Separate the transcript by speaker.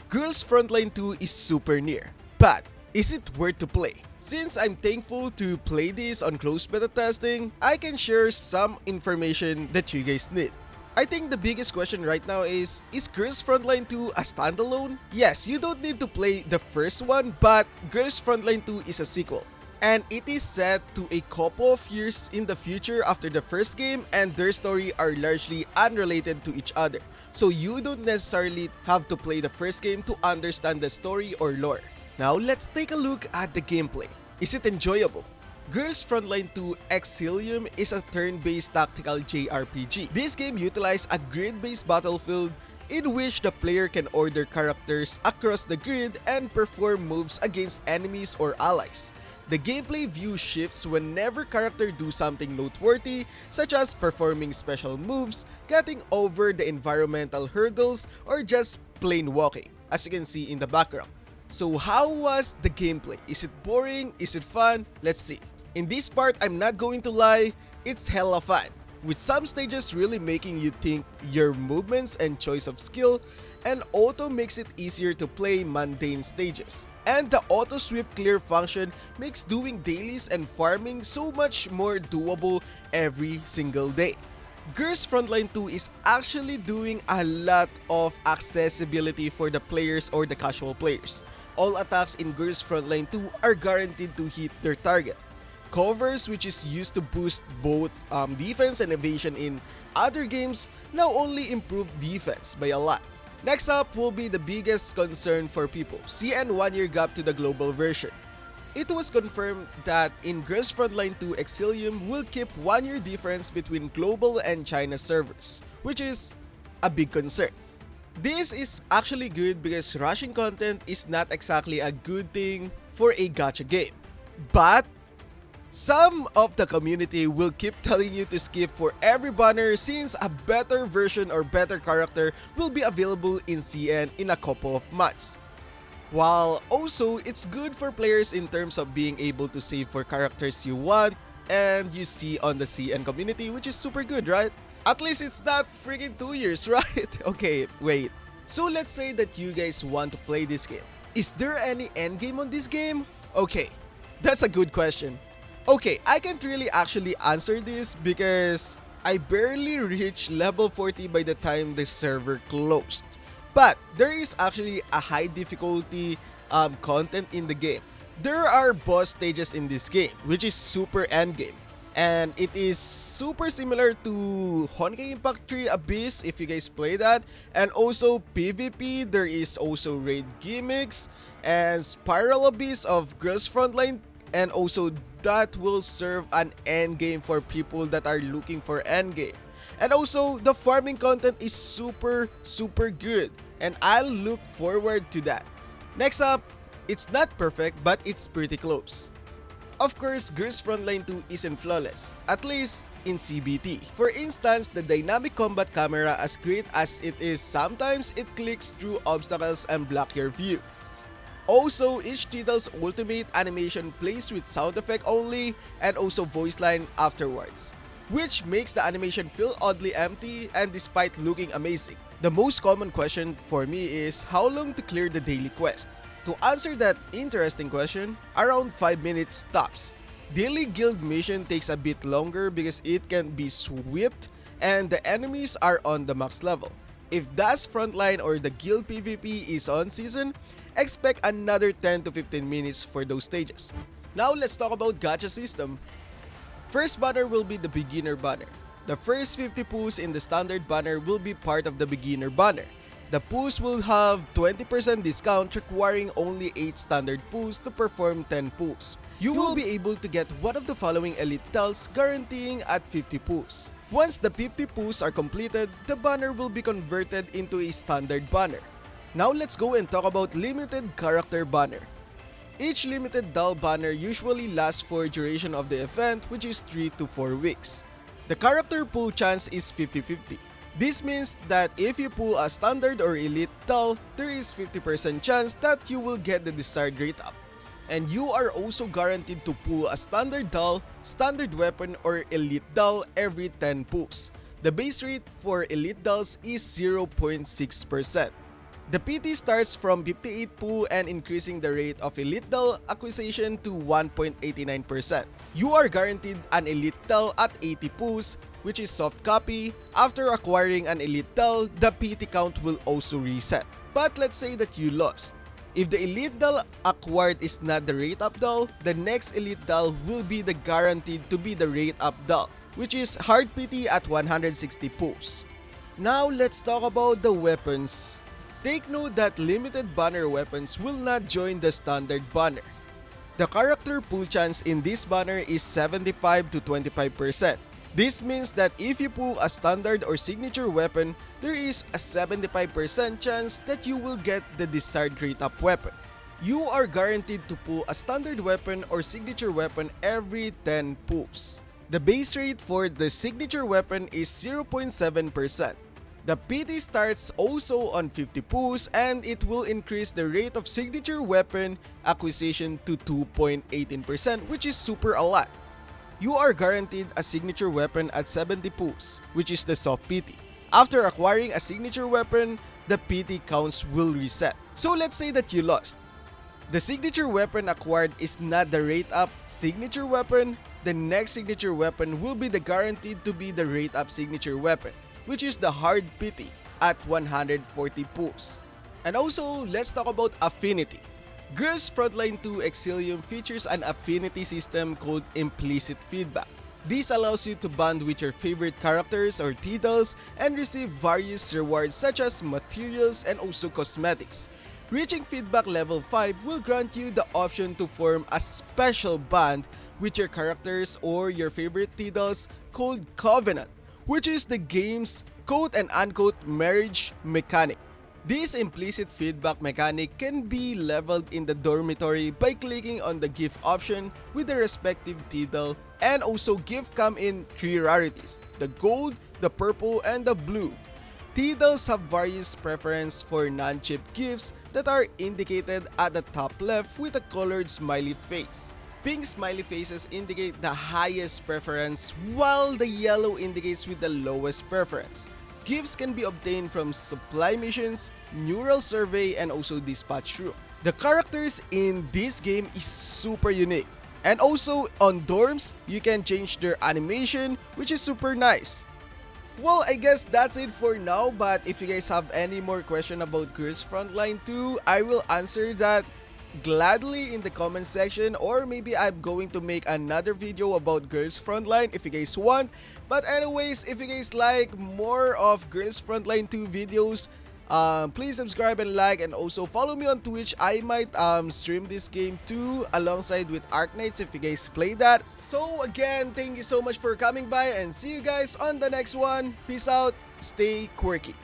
Speaker 1: Girls Frontline 2 is super near, but is it worth to play? Since I'm thankful to play this on closed beta testing, I can share some information that you guys need. I think the biggest question right now is Girls Frontline 2 a standalone? Yes, you don't need to play the first one, but Girls Frontline 2 is a sequel. And it is set to a couple of years in the future after the first game, and their story are largely unrelated to each other. So you don't necessarily have to play the first game to understand the story or lore. Now let's take a look at the gameplay. Is it enjoyable? Girls Frontline 2 Exilium is a turn-based tactical JRPG. This game utilizes a grid-based battlefield in which the player can order characters across the grid and perform moves against enemies or allies. The gameplay view shifts whenever characters do something noteworthy, such as performing special moves, getting over the environmental hurdles, or just plain walking, as you can see in the background. So how was the gameplay? Is it boring? Is it fun? Let's see. In this part, I'm not going to lie, it's hella fun, with some stages really making you think your movements and choice of skill, and auto makes it easier to play mundane stages. And the auto sweep clear function makes doing dailies and farming so much more doable every single day. Girls Frontline 2 is actually doing a lot of accessibility for the players or the casual players. All attacks in Girls Frontline 2 are guaranteed to hit their target. Covers, which is used to boost both defense and evasion in other games, now only improve defense by a lot. Next up will be the biggest concern for people, CN 1-year gap to the global version. It was confirmed that in Girls Frontline 2 Exilium will keep 1-year difference between global and China servers, which is a big concern. This is actually good because rushing content is not exactly a good thing for a gacha game. But some of the community will keep telling you to skip for every banner since a better version or better character will be available in CN in a couple of months. While also it's good for players in terms of being able to save for characters you want and you see on the CN community, which is super good, right? At least it's not freaking 2 years, right? Okay, wait. So let's say that you guys want to play this game. Is there any endgame on this game? Okay, that's a good question. Okay, I can't really actually answer this because I barely reached level 40 by the time the server closed. But there is actually a high difficulty content in the game. There are boss stages in this game, which is super endgame. And it is super similar to Honkai Impact 3 Abyss if you guys play that. And also PvP, there is also raid gimmicks and Spiral Abyss of Girls Frontline. And also that will serve an endgame for people that are looking for endgame. And also the farming content is super good. And I'll look forward to that. Next up, it's not perfect but it's pretty close. Of course, Girls Frontline 2 isn't flawless, at least in CBT. For instance, the dynamic combat camera, as great as it is, sometimes it clicks through obstacles and block your view. Also, each title's ultimate animation plays with sound effect only and also voice line afterwards, which makes the animation feel oddly empty and despite looking amazing. The most common question for me is how long to clear the daily quest. To answer that interesting question, around 5 minutes tops. Daily guild mission takes a bit longer because it can be swept and the enemies are on the max level. If that's Frontline or the guild PvP is on season, expect another 10 to 15 minutes for those stages. Now let's talk about gacha system. First banner will be the beginner banner. The first 50 pulls in the standard banner will be part of the beginner banner. The pulls will have 20% discount requiring only 8 standard pulls to perform 10 pulls. You will be able to get one of the following elite tiles guaranteeing at 50 pulls. Once the 50 pulls are completed, the banner will be converted into a standard banner. Now let's go and talk about limited character banner. Each limited doll banner usually lasts for duration of the event, which is 3 to 4 weeks. The character pull chance is 50-50. This means that if you pull a standard or elite doll, there is 50% chance that you will get the desired rate up. And you are also guaranteed to pull a standard doll, standard weapon, or elite doll every 10 pulls. The base rate for elite dolls is 0.6%. The PT starts from 58 pool and increasing the rate of elite doll acquisition to 1.89%. You are guaranteed an elite doll at 80 pools, which is soft copy. After acquiring an elite doll, the PT count will also reset. But let's say that you lost. If the elite doll acquired is not the rate up doll, the next elite doll will be the guaranteed to be the rate up doll, which is hard PT at 160 pools. Now let's talk about the weapons. Take note that limited banner weapons will not join the standard banner. The character pull chance in this banner is 75 to 25%. This means that if you pull a standard or signature weapon, there is a 75% chance that you will get the desired rate up weapon. You are guaranteed to pull a standard weapon or signature weapon every 10 pulls. The base rate for the signature weapon is 0.7%. The PT starts also on 50 pulls and it will increase the rate of signature weapon acquisition to 2.18%, which is super a lot. You are guaranteed a signature weapon at 70 pulls, which is the soft PT. After acquiring a signature weapon, the PT counts will reset. So let's say that you lost. The signature weapon acquired is not the rate up signature weapon. The next signature weapon will be the guaranteed to be the rate up signature weapon, which is the hard PT at 140 pulls. And also, let's talk about affinity. Girls Frontline 2 Exilium features an affinity system called implicit feedback. This allows you to bond with your favorite characters or titles and receive various rewards such as materials and also cosmetics. Reaching feedback level 5 will grant you the option to form a special bond with your characters or your favorite titles called Covenant, which is the game's quote-and-unquote marriage mechanic. This implicit feedback mechanic can be leveled in the dormitory by clicking on the gift option with the respective title, and also gift come in 3 rarities: the gold, the purple, and the blue. Titles have various preference for non-chip gifts that are indicated at the top left with a colored smiley face. Pink smiley faces indicate the highest preference, while the yellow indicates with the lowest preference. Gifts can be obtained from supply missions, neural survey, and also dispatch room. The characters in this game is super unique. And also on dorms, you can change their animation, which is super nice. Well, I guess that's it for now, but if you guys have any more question about Girls Frontline 2, I will answer that gladly in the comment section, or maybe I'm going to make another video about Girls Frontline if you guys want. But anyways, if you guys like more of Girls Frontline 2 videos, please subscribe and like, and also follow me on Twitch. I might stream this game too alongside with Arknights if you guys play that. So again, thank you so much for coming by and see you guys on the next one. Peace out, stay quirky.